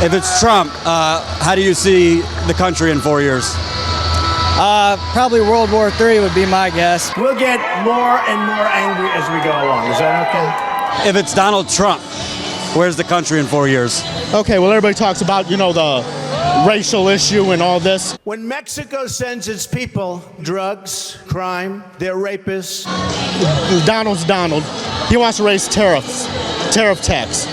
If it's Trump, how do you see the country in 4 years? Probably World War III would be my guess. We'll get more and more angry as we go along. Is that okay? If it's Donald Trump, where's the country in 4 years? Okay, well, everybody talks about, the racial issue and all this. When Mexico sends its people drugs, crime, they're rapists. Donald's Donald. He wants to raise tariff tax.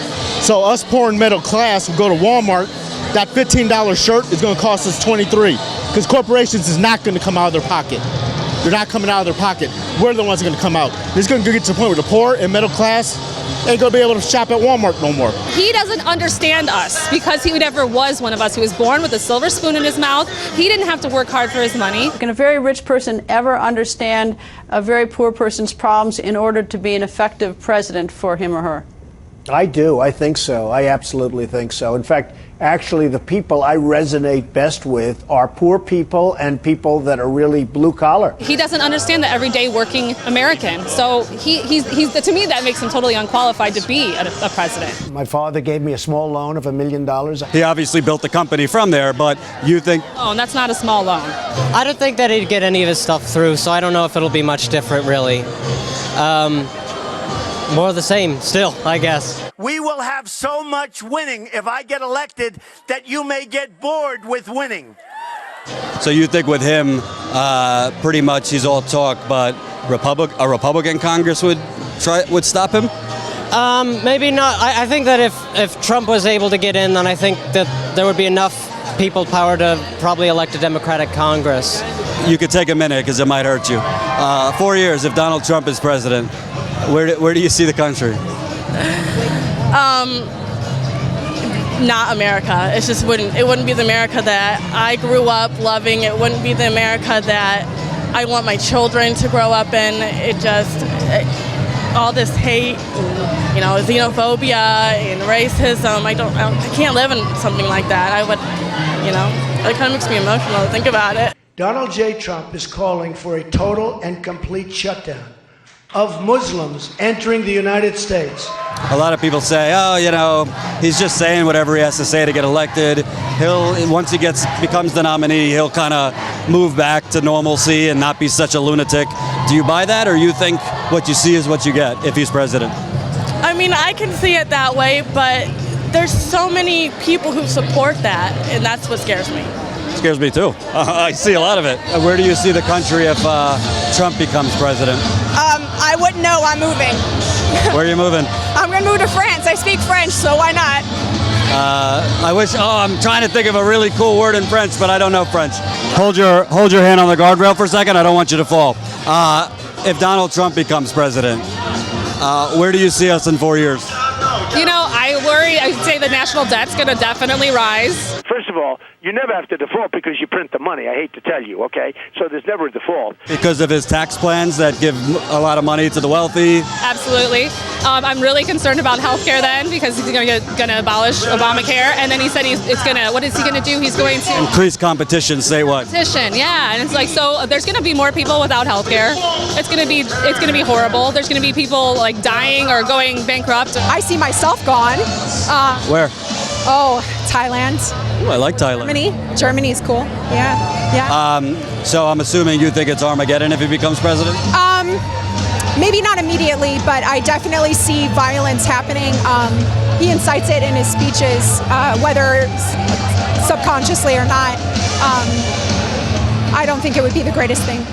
So us poor and middle class who go to Walmart, that $15 shirt is going to cost us $23 because corporations is not going to come out of their pocket. They're not coming out of their pocket. We're the ones that are going to come out. This is going to get to the point where the poor and middle class ain't going to be able to shop at Walmart no more. He doesn't understand us because he never was one of us. He was born with a silver spoon in his mouth. He didn't have to work hard for his money. Can a very rich person ever understand a very poor person's problems in order to be an effective president for him or her? I do. I think so. I absolutely think so. In fact, actually, the people I resonate best with are poor people and people that are really blue collar. He doesn't understand the everyday working American. So he's to me, that makes him totally unqualified to be a president. My father gave me a small loan of $1 million. He obviously built the company from there, but you think... Oh, and that's not a small loan. I don't think that he'd get any of his stuff through, so I don't know if it'll be much different, really. More of the same, still, I guess. We will have so much winning if I get elected that you may get bored with winning. So you think with him, pretty much he's all talk, but a Republican Congress would stop him? Maybe not. I think that if Trump was able to get in, then I think that there would be enough people power to probably elect a Democratic Congress. You could take a minute because it might hurt you. 4 years, if Donald Trump is president, where do you see the country? Not America. It wouldn't be the America that I grew up loving. It wouldn't be the America that I want my children to grow up in. All this hate, xenophobia and racism. I can't live in something like that. It kind of makes me emotional to think about it. Donald J. Trump is calling for a total and complete shutdown of Muslims entering the United States. A lot of people say, he's just saying whatever he has to say to get elected. Once he becomes the nominee, he'll kind of move back to normalcy and not be such a lunatic. Do you buy that, or you think what you see is what you get if he's president? I mean, I can see it that way, but there's so many people who support that, and that's what scares me. Scares me too. I see a lot of it. Where do you see the country if Trump becomes president? I wouldn't know. I'm moving. Where are you moving? I'm going to move to France. I speak French, so why not? I'm trying to think of a really cool word in French, but I don't know French. Hold your hand on the guardrail for a second. I don't want you to fall. If Donald Trump becomes president, where do you see us in 4 years? I worry. I would say the national debt's going to definitely rise. First of all, you never have to default because you print the money. I hate to tell you, okay? So there's never a default. Because of his tax plans that give a lot of money to the wealthy? Absolutely. I'm really concerned about healthcare then because he's going to abolish Obamacare. And then he said what is he going to do? He's going to... Increase competition, say what? Competition, yeah. And it's like, so there's going to be more people without healthcare. It's going to be horrible. There's going to be people dying or going bankrupt. I see myself gone. Where? Thailand. Ooh, I like Thailand. Germany's cool. Yeah. So I'm assuming you think it's Armageddon if he becomes president? Maybe not immediately, but I definitely see violence happening. He incites it in his speeches, whether subconsciously or not. I don't think it would be the greatest thing.